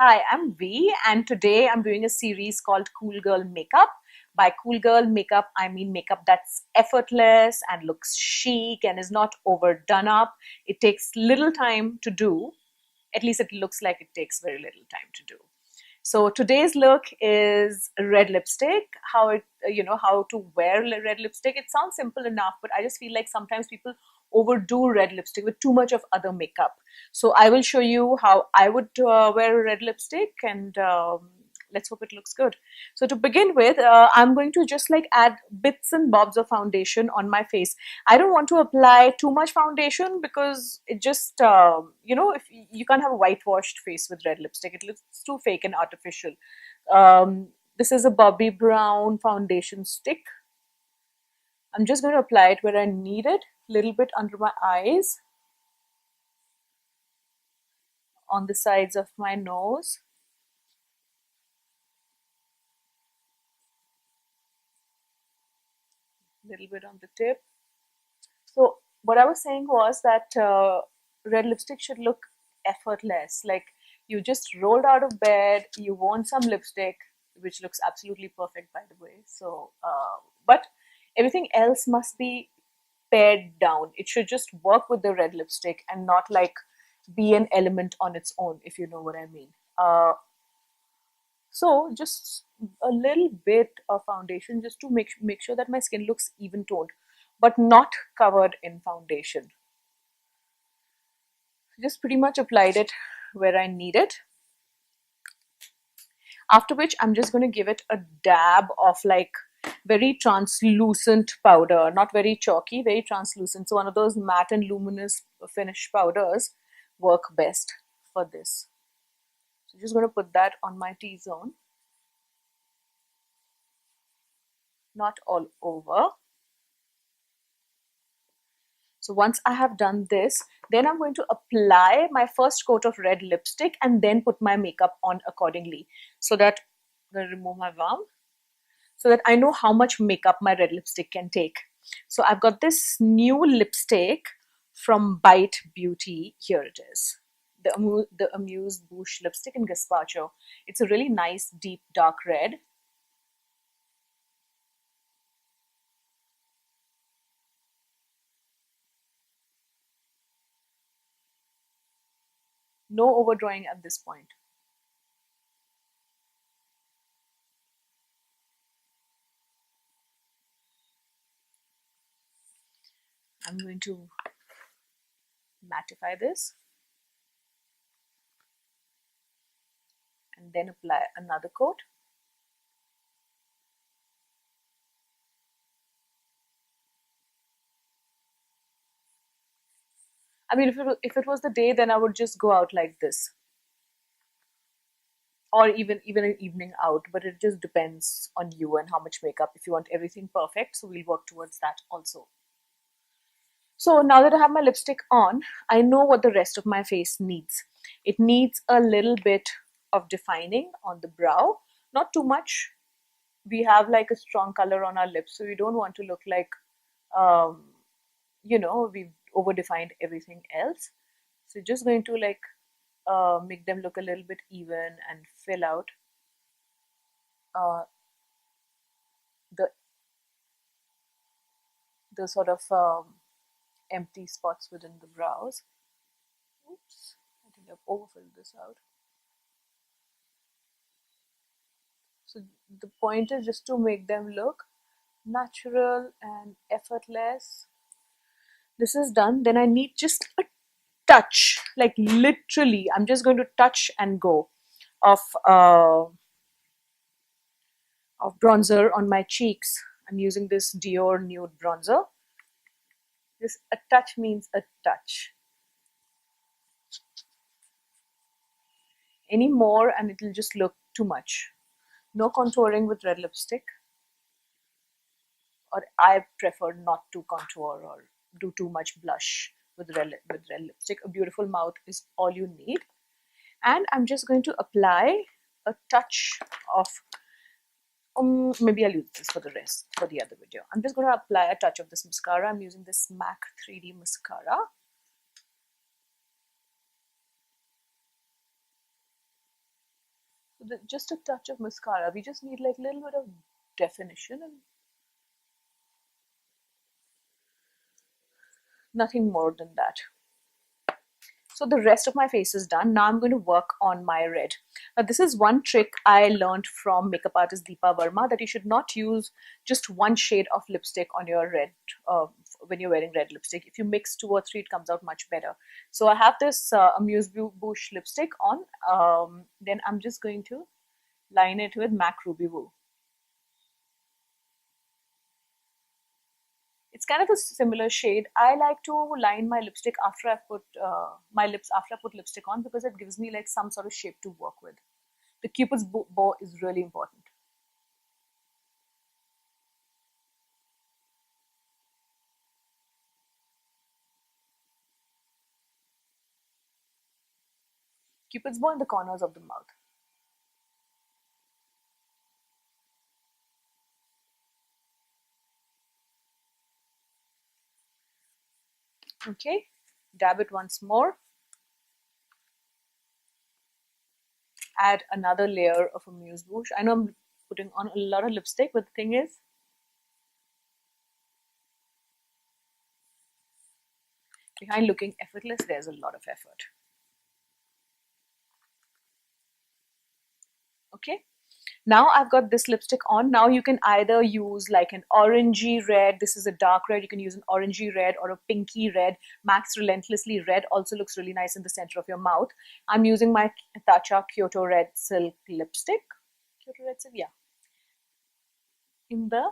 Hi, I'm V, and today I'm doing a series called Cool Girl Makeup. By Cool Girl Makeup, I mean makeup that's effortless and looks chic and is not overdone up. It takes little time to do. At least it looks like it takes very little time to do. So today's look is red lipstick. How to wear red lipstick. It sounds simple enough, but I just feel like sometimes people overdo red lipstick with too much of other makeup. So I will show you how I would wear a red lipstick, and let's hope it looks good. So to begin with, I'm going to just like add bits and bobs of foundation on my face. I don't want to apply too much foundation because it just, if you can't have a whitewashed face with red lipstick, it looks too fake and artificial. This is a Bobbi brown foundation stick. I'm just going to apply it where I need it, a little bit under my eyes, on the sides of my nose, a little bit on the tip. So what I was saying was that red lipstick should look effortless. Like you just rolled out of bed, you want some lipstick, which looks absolutely perfect, by the way. So, but everything else must be pared down. It should just work with the red lipstick and not like be an element on its own, if you know what I mean. So just a little bit of foundation just to make sure that my skin looks even toned, but not covered in foundation. Just pretty much applied it where I need it. After which I'm just going to give it a dab of like very translucent powder, not very chalky, very translucent. So one of those matte and luminous finish powders work best for this. So just going to put that on my T-zone. Not all over. So once I have done this, then I'm going to apply my first coat of red lipstick and then put my makeup on accordingly. So that I'm going to remove my balm, so that I know how much makeup my red lipstick can take. So I've got this new lipstick from Bite Beauty. Here it is. The Amuse Bouche lipstick in Gazpacho. It's a really nice deep dark red. No overdrawing at this point. I'm going to mattify this and then apply another coat. I mean, if it was the day, then I would just go out like this, or even an evening out. But it just depends on you and how much makeup. If you want everything perfect, so we'll work towards that also. So now that I have my lipstick on, I know what the rest of my face needs. It needs a little bit of defining on the brow, not too much. We have like a strong color on our lips, so we don't want to look like, we've over defined everything else. So just going to like make them look a little bit even and fill out uh, the sort of empty spots within the brows. Oops, I think I've overfilled this out. So the point is just to make them look natural and effortless. This is done. Then I need just a touch, like literally, I'm just going to touch and go of bronzer on my cheeks. I'm using this Dior Nude bronzer. Just a touch means a touch. Any more and it'll just look too much. No contouring with red lipstick, or I prefer not to contour or do too much blush with red lipstick. A beautiful mouth is all you need. And I'm just going to apply a touch of, maybe I'll use this for the other video. I'm just going to apply a touch of this mascara. I'm using this M.A.C 3D mascara. So just a touch of mascara. We just need like a little bit of definition and nothing more than that. So the rest of my face is done. Now I'm going to work on my red. Now this is one trick I learned from makeup artist Deepa Verma, that you should not use just one shade of lipstick on your red when you're wearing red lipstick. If you mix 2 or 3, it comes out much better. So I have this Amuse Bouche lipstick on. Then I'm just going to line it with MAC Ruby Woo. It's kind of a similar shade. I like to line my lipstick after I put after I put lipstick on, because it gives me like some sort of shape to work with. The Cupid's bow is really important. Cupid's bow in the corners of the mouth. Okay, dab it once more. Add another layer of Amuse Bouche. I know I'm putting on a lot of lipstick, but the thing is, behind looking effortless, there's a lot of effort. Okay, now I've got this lipstick on. Now you can either use like an orangey red. This is a dark red. You can use an orangey red or a pinky red. MAC's Relentlessly Red also looks really nice in the center of your mouth. I'm using my Tatcha Kyoto Red Silk lipstick. Kyoto Red Silk, yeah. In the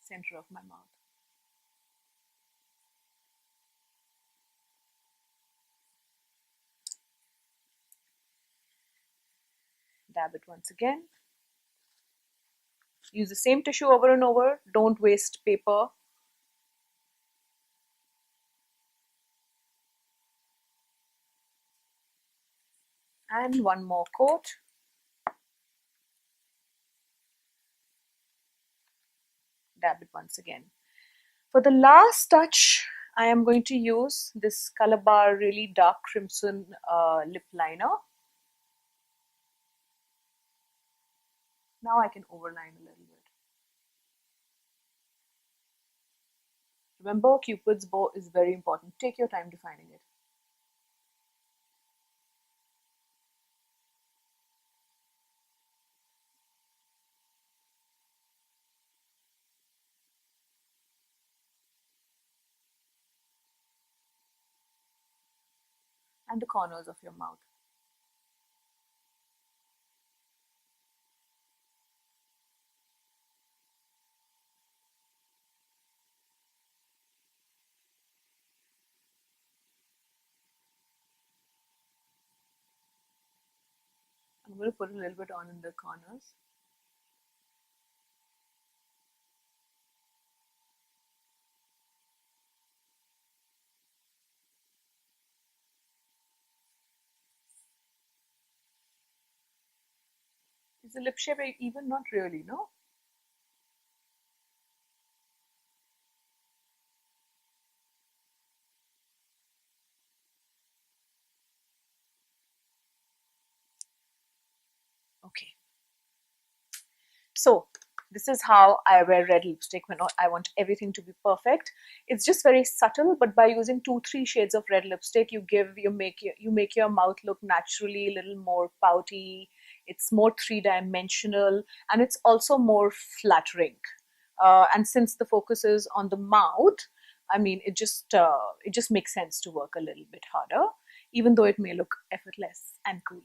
center of my mouth. Dab it once again. Use the same tissue over and over. Don't waste paper. And one more coat. Dab it once again. For the last touch, I am going to use this Colorbar really dark crimson lip liner. Now I can overline a little bit. Remember, Cupid's bow is very important. Take your time defining it. And the corners of your mouth. I'm going to put a little bit on in the corners. Is the lip shape even? Not really, no? Okay. So this is how I wear red lipstick when I want everything to be perfect. It's just very subtle, but by using 2-3 shades of red lipstick, you make your mouth look naturally a little more pouty. It's more 3-dimensional, and it's also more flattering. And since the focus is on the mouth, I mean, it just makes sense to work a little bit harder, even though it may look effortless and cool.